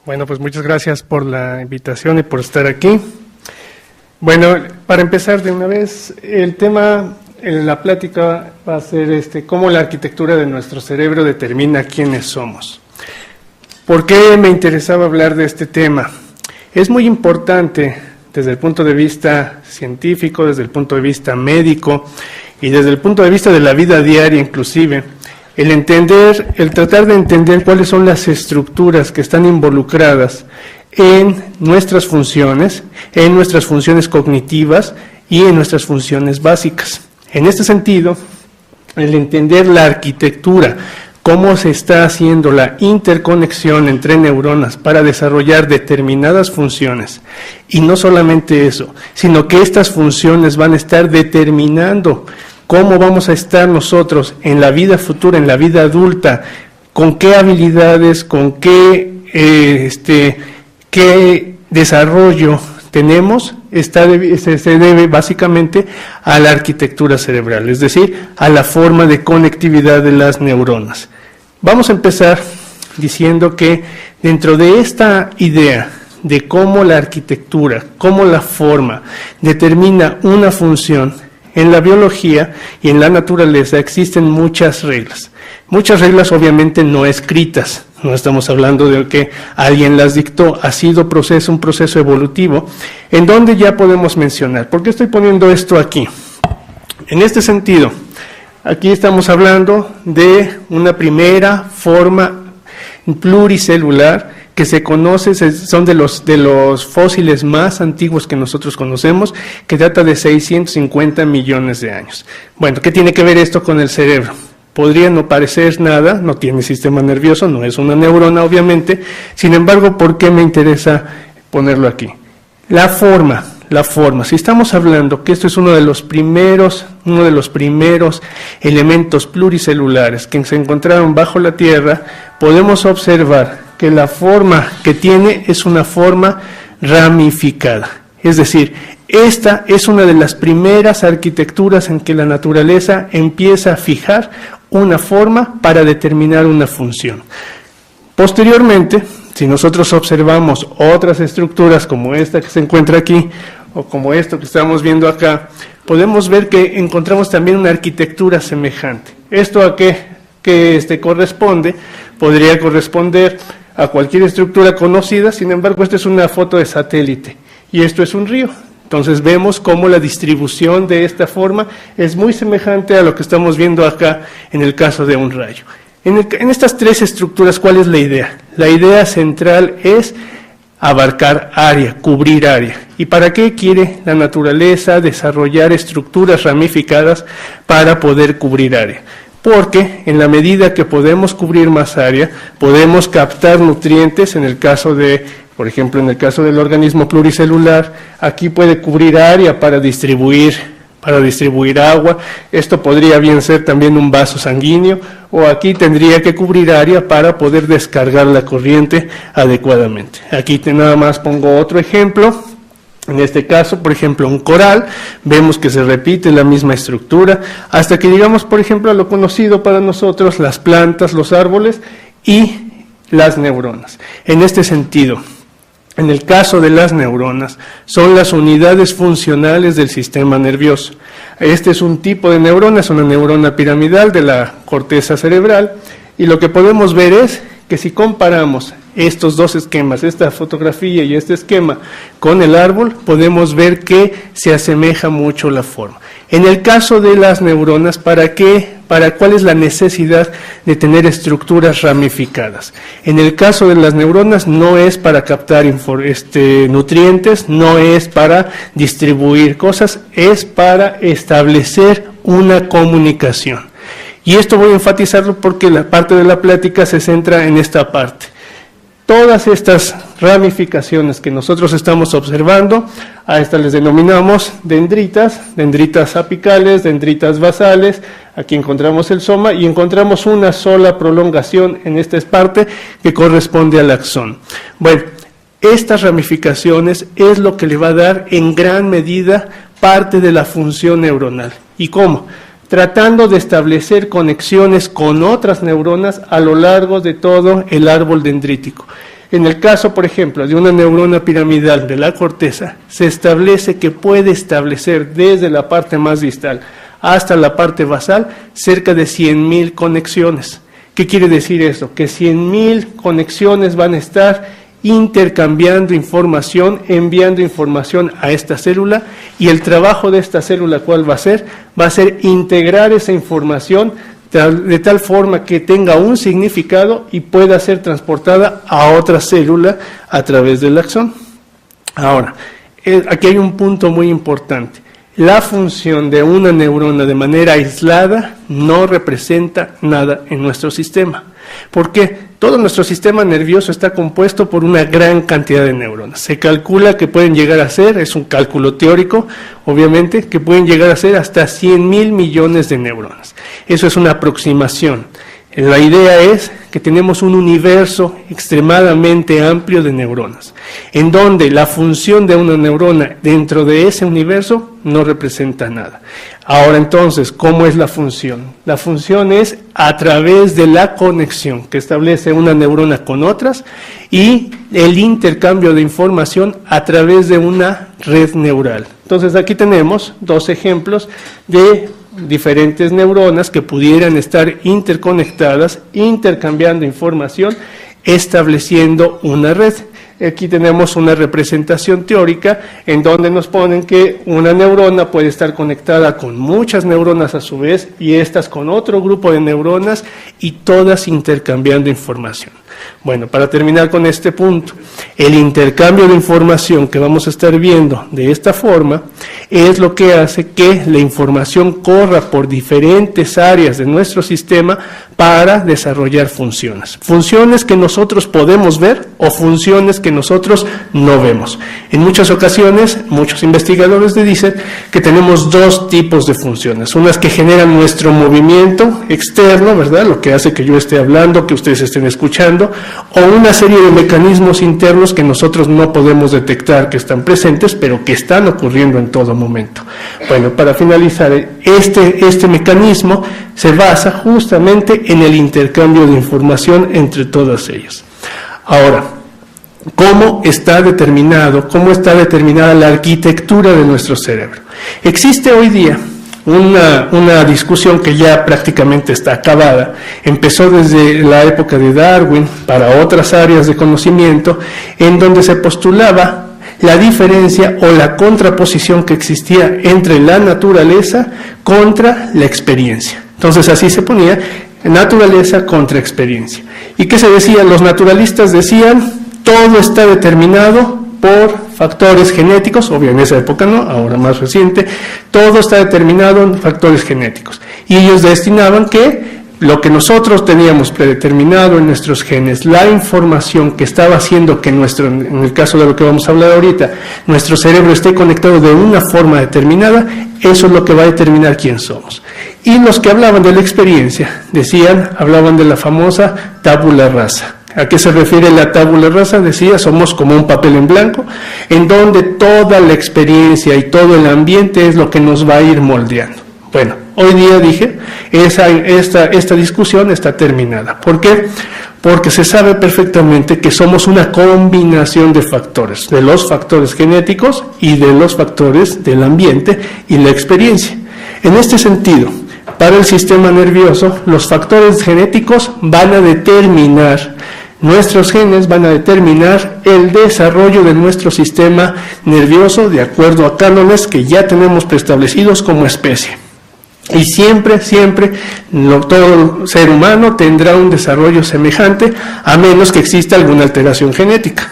Bueno, pues muchas gracias por la invitación y por estar aquí. Bueno, para empezar de una vez, el tema en la plática va a ser cómo la arquitectura de nuestro cerebro determina quiénes somos. ¿Por qué me interesaba hablar de este tema? Es muy importante desde el punto de vista científico, desde el punto de vista médico y desde el punto de vista de la vida diaria inclusive, el tratar de entender cuáles son las estructuras que están involucradas en nuestras funciones cognitivas y en nuestras funciones básicas. En este sentido, el entender la arquitectura, cómo se está haciendo la interconexión entre neuronas para desarrollar determinadas funciones, y no solamente eso, sino que estas funciones van a estar determinando cómo vamos a estar nosotros en la vida futura, en la vida adulta, con qué habilidades, con qué desarrollo tenemos, se debe básicamente a la arquitectura cerebral, es decir, a la forma de conectividad de las neuronas. Vamos a empezar diciendo que dentro de esta idea de cómo la arquitectura, cómo la forma determina una función, en la biología y en la naturaleza existen muchas reglas obviamente no escritas, no estamos hablando de que alguien las dictó, ha sido un proceso evolutivo, en donde ya podemos mencionar. ¿Por qué estoy poniendo esto aquí? En este sentido, aquí estamos hablando de una primera forma pluricelular que se conoce, son de los fósiles más antiguos que nosotros conocemos, que data de 650 millones de años. Bueno, ¿qué tiene que ver esto con el cerebro? Podría no parecer nada, no tiene sistema nervioso, no es una neurona obviamente, sin embargo, ¿por qué me interesa ponerlo aquí? La forma, si estamos hablando que esto es uno de los primeros elementos pluricelulares que se encontraron bajo la Tierra, podemos observar que la forma que tiene es una forma ramificada. Es decir, esta es una de las primeras arquitecturas en que la naturaleza empieza a fijar una forma para determinar una función. Posteriormente, si nosotros observamos otras estructuras como esta que se encuentra aquí, o como esto que estamos viendo acá, podemos ver que encontramos también una arquitectura semejante. ¿Esto a qué corresponde? Podría corresponder a cualquier estructura conocida, sin embargo, esta es una foto de satélite, y esto es un río. Entonces vemos cómo la distribución de esta forma es muy semejante a lo que estamos viendo acá en el caso de un rayo. En estas tres estructuras, ¿cuál es la idea? La idea central es abarcar área, cubrir área. ¿Y para qué quiere la naturaleza desarrollar estructuras ramificadas para poder cubrir área? Porque en la medida que podemos cubrir más área, podemos captar nutrientes, por ejemplo, en el caso del organismo pluricelular, aquí puede cubrir área para distribuir agua. Esto podría bien ser también un vaso sanguíneo, o aquí tendría que cubrir área para poder descargar la corriente adecuadamente. Aquí nada más pongo otro ejemplo. En este caso, por ejemplo, un coral, vemos que se repite la misma estructura, hasta que llegamos, por ejemplo, a lo conocido para nosotros, las plantas, los árboles y las neuronas. En este sentido, en el caso de las neuronas, son las unidades funcionales del sistema nervioso. Este es un tipo de neurona, es una neurona piramidal de la corteza cerebral, y lo que podemos ver es que si comparamos estos dos esquemas, esta fotografía y este esquema, con el árbol, podemos ver que se asemeja mucho la forma. En el caso de las neuronas, ¿cuál es la necesidad de tener estructuras ramificadas? En el caso de las neuronas no es para captar nutrientes, no es para distribuir cosas, es para establecer una comunicación. Y esto voy a enfatizarlo porque la parte de la plática se centra en esta parte. Todas estas ramificaciones que nosotros estamos observando, a estas les denominamos dendritas apicales, dendritas basales. Aquí encontramos el soma y encontramos una sola prolongación en esta parte que corresponde al axón. Bueno, estas ramificaciones es lo que le va a dar en gran medida parte de la función neuronal. ¿Y cómo? Tratando de establecer conexiones con otras neuronas a lo largo de todo el árbol dendrítico. En el caso, por ejemplo, de una neurona piramidal de la corteza, se establece que puede establecer desde la parte más distal hasta la parte basal cerca de 100.000 conexiones. ¿Qué quiere decir eso? Que 100.000 conexiones van a estar intercambiando información, enviando información a esta célula, y el trabajo de esta célula, ¿cuál va a ser? Va a ser integrar esa información de tal forma que tenga un significado y pueda ser transportada a otra célula a través del axón. Ahora, aquí hay un punto muy importante. La función de una neurona de manera aislada no representa nada en nuestro sistema. ¿Por qué? Todo nuestro sistema nervioso está compuesto por una gran cantidad de neuronas. Se calcula que pueden llegar a ser, es un cálculo teórico, obviamente, que pueden llegar a ser hasta 100.000 millones de neuronas. Eso es una aproximación. La idea es que tenemos un universo extremadamente amplio de neuronas, en donde la función de una neurona dentro de ese universo no representa nada. Ahora entonces, ¿cómo es la función? La función es a través de la conexión que establece una neurona con otras y el intercambio de información a través de una red neural. Entonces aquí tenemos dos ejemplos de diferentes neuronas que pudieran estar interconectadas, intercambiando información, estableciendo una red. Aquí tenemos una representación teórica en donde nos ponen que una neurona puede estar conectada con muchas neuronas a su vez y estas con otro grupo de neuronas y todas intercambiando información. Bueno, para terminar con este punto, el intercambio de información que vamos a estar viendo de esta forma es lo que hace que la información corra por diferentes áreas de nuestro sistema para desarrollar funciones. Funciones que nosotros podemos ver o funciones que nosotros no vemos. En muchas ocasiones, muchos investigadores dicen que tenemos dos tipos de funciones. Unas que generan nuestro movimiento externo, ¿verdad? Lo que hace que yo esté hablando, que ustedes estén escuchando, o una serie de mecanismos internos que nosotros no podemos detectar que están presentes, pero que están ocurriendo en todo momento. Bueno, para finalizar, este mecanismo se basa justamente en el intercambio de información entre todas ellas. Ahora, ¿cómo está determinada la arquitectura de nuestro cerebro? Existe hoy día una discusión que ya prácticamente está acabada. Empezó desde la época de Darwin para otras áreas de conocimiento, en donde se postulaba la diferencia o la contraposición que existía entre la naturaleza contra la experiencia. Entonces así se ponía, naturaleza contra experiencia. ¿Y qué se decía? Los naturalistas decían, todo está determinado por factores genéticos, obvio en esa época no, ahora más reciente, todo está determinado en factores genéticos. Y ellos destinaban que lo que nosotros teníamos predeterminado en nuestros genes, la información que estaba haciendo que en el caso de lo que vamos a hablar ahorita, nuestro cerebro esté conectado de una forma determinada, eso es lo que va a determinar quién somos. Y los que hablaban de la experiencia, hablaban de la famosa tabula rasa. ¿A qué se refiere la tabula rasa? Decía, somos como un papel en blanco, en donde toda la experiencia y todo el ambiente es lo que nos va a ir moldeando. Bueno, hoy día esta discusión está terminada. ¿Por qué? Porque se sabe perfectamente que somos una combinación de factores, de los factores genéticos y de los factores del ambiente y la experiencia. En este sentido, para el sistema nervioso, los factores genéticos van a determinar, nuestros genes van a determinar el desarrollo de nuestro sistema nervioso de acuerdo a cánones que ya tenemos preestablecidos como especie. Y siempre, todo ser humano tendrá un desarrollo semejante, a menos que exista alguna alteración genética.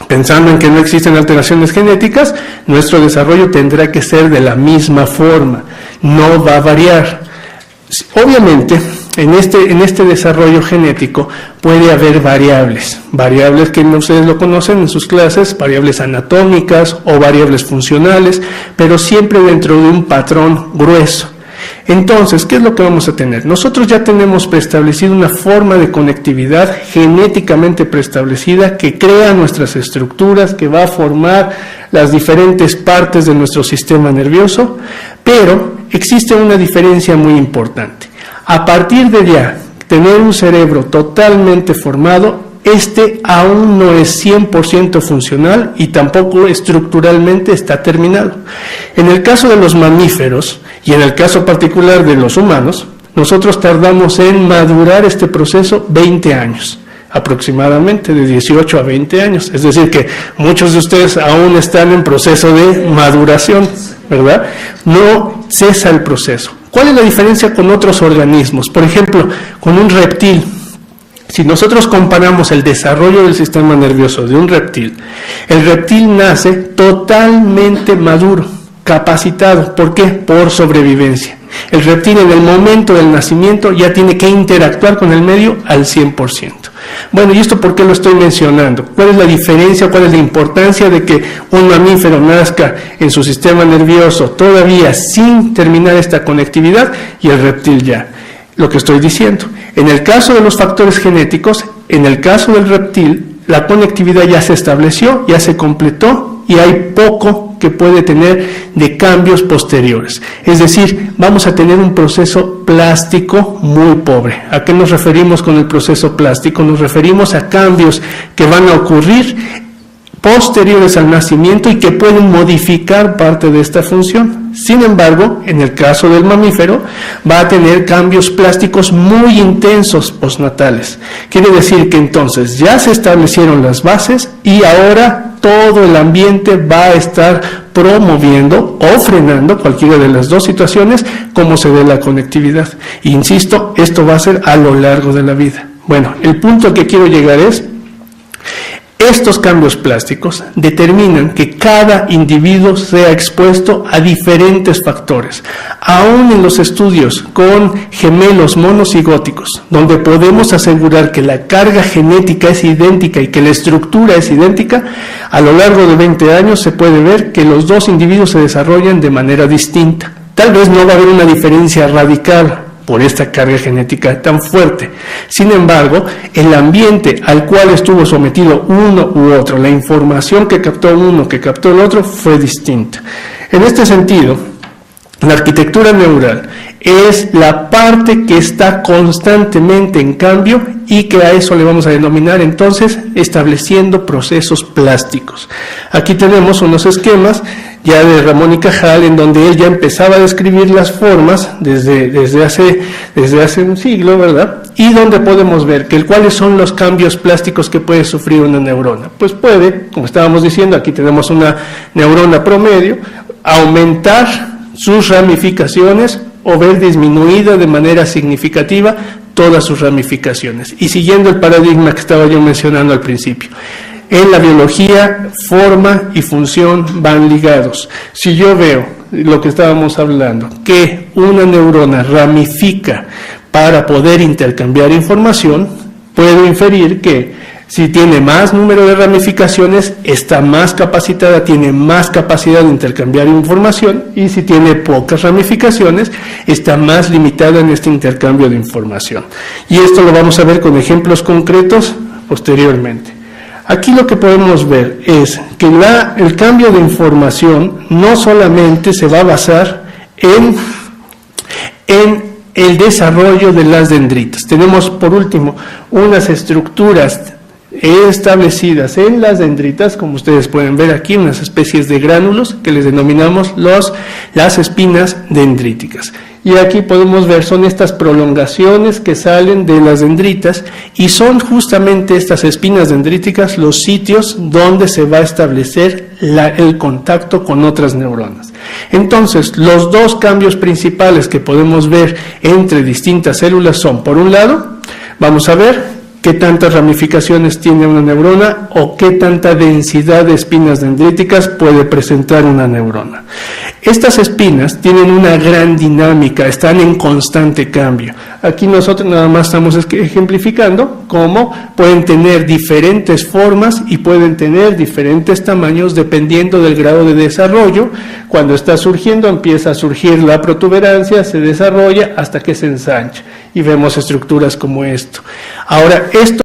Pensando en que no existen alteraciones genéticas, nuestro desarrollo tendrá que ser de la misma forma, no va a variar. Obviamente, en este desarrollo genético puede haber variables que ustedes lo conocen en sus clases, variables anatómicas o variables funcionales, pero siempre dentro de un patrón grueso. Entonces, ¿qué es lo que vamos a tener? Nosotros ya tenemos preestablecido una forma de conectividad genéticamente preestablecida que crea nuestras estructuras, que va a formar las diferentes partes de nuestro sistema nervioso, pero existe una diferencia muy importante. A partir de ya tener un cerebro totalmente formado, este aún no es 100% funcional y tampoco estructuralmente está terminado. En el caso de los mamíferos y en el caso particular de los humanos, nosotros tardamos en madurar este proceso 20 años. Aproximadamente de 18 a 20 años, es decir que muchos de ustedes aún están en proceso de maduración, ¿verdad? No cesa el proceso. ¿Cuál es la diferencia con otros organismos? Por ejemplo, con un reptil. Si nosotros comparamos el desarrollo del sistema nervioso de un reptil, el reptil nace totalmente maduro, capacitado. ¿Por qué? Por sobrevivencia. El reptil en el momento del nacimiento ya tiene que interactuar con el medio al 100%. Bueno, ¿y esto por qué lo estoy mencionando? ¿Cuál es la diferencia, cuál es la importancia de que un mamífero nazca en su sistema nervioso todavía sin terminar esta conectividad y el reptil ya? Lo que estoy diciendo. En el caso de los factores genéticos, en el caso del reptil, la conectividad ya se estableció, ya se completó y hay poco que puede tener de cambios posteriores. Es decir, vamos a tener un proceso plástico muy pobre. ¿A qué nos referimos con el proceso plástico? Nos referimos a cambios que van a ocurrir posteriores al nacimiento y que pueden modificar parte de esta función. Sin embargo, en el caso del mamífero, va a tener cambios plásticos muy intensos postnatales. Quiere decir que entonces ya se establecieron las bases y ahora todo el ambiente va a estar promoviendo o frenando cualquiera de las dos situaciones como se dé la conectividad. Insisto, esto va a ser a lo largo de la vida. Bueno, el punto al que quiero llegar es: estos cambios plásticos determinan que cada individuo sea expuesto a diferentes factores. Aún en los estudios con gemelos monocigóticos, donde podemos asegurar que la carga genética es idéntica y que la estructura es idéntica, a lo largo de 20 años se puede ver que los dos individuos se desarrollan de manera distinta. Tal vez no va a haber una diferencia radical por esta carga genética tan fuerte. Sin embargo, el ambiente al cual estuvo sometido uno u otro, la información que captó uno, que captó el otro, fue distinta. En este sentido, la arquitectura neural es la parte que está constantemente en cambio y que a eso le vamos a denominar entonces estableciendo procesos plásticos. Aquí tenemos unos esquemas ya de Ramón y Cajal, en donde él ya empezaba a describir las formas desde hace un siglo, ¿verdad? Y donde podemos ver que cuáles son los cambios plásticos que puede sufrir una neurona. Pues puede, como estábamos diciendo, aquí tenemos una neurona promedio, aumentar sus ramificaciones o ver disminuida de manera significativa todas sus ramificaciones. Y siguiendo el paradigma que estaba yo mencionando al principio, en la biología, forma y función van ligados. Si yo veo lo que estábamos hablando, que una neurona ramifica para poder intercambiar información, puedo inferir que si tiene más número de ramificaciones, está más capacitada, tiene más capacidad de intercambiar información, y si tiene pocas ramificaciones, está más limitada en este intercambio de información. Y esto lo vamos a ver con ejemplos concretos posteriormente. Aquí lo que podemos ver es que el cambio de información no solamente se va a basar en el desarrollo de las dendritas. Tenemos, por último, unas estructuras establecidas en las dendritas, como ustedes pueden ver aquí, unas especies de gránulos que les denominamos las espinas dendríticas. Y aquí podemos ver, son estas prolongaciones que salen de las dendritas, y son justamente estas espinas dendríticas los sitios donde se va a establecer el contacto con otras neuronas. Entonces, los dos cambios principales que podemos ver entre distintas células son, por un lado, vamos a ver qué tantas ramificaciones tiene una neurona o qué tanta densidad de espinas dendríticas puede presentar una neurona. Estas espinas tienen una gran dinámica, están en constante cambio. Aquí nosotros nada más estamos ejemplificando cómo pueden tener diferentes formas y pueden tener diferentes tamaños dependiendo del grado de desarrollo. Cuando está surgiendo, empieza a surgir la protuberancia, se desarrolla hasta que se ensancha y vemos estructuras como esto. Ahora, esto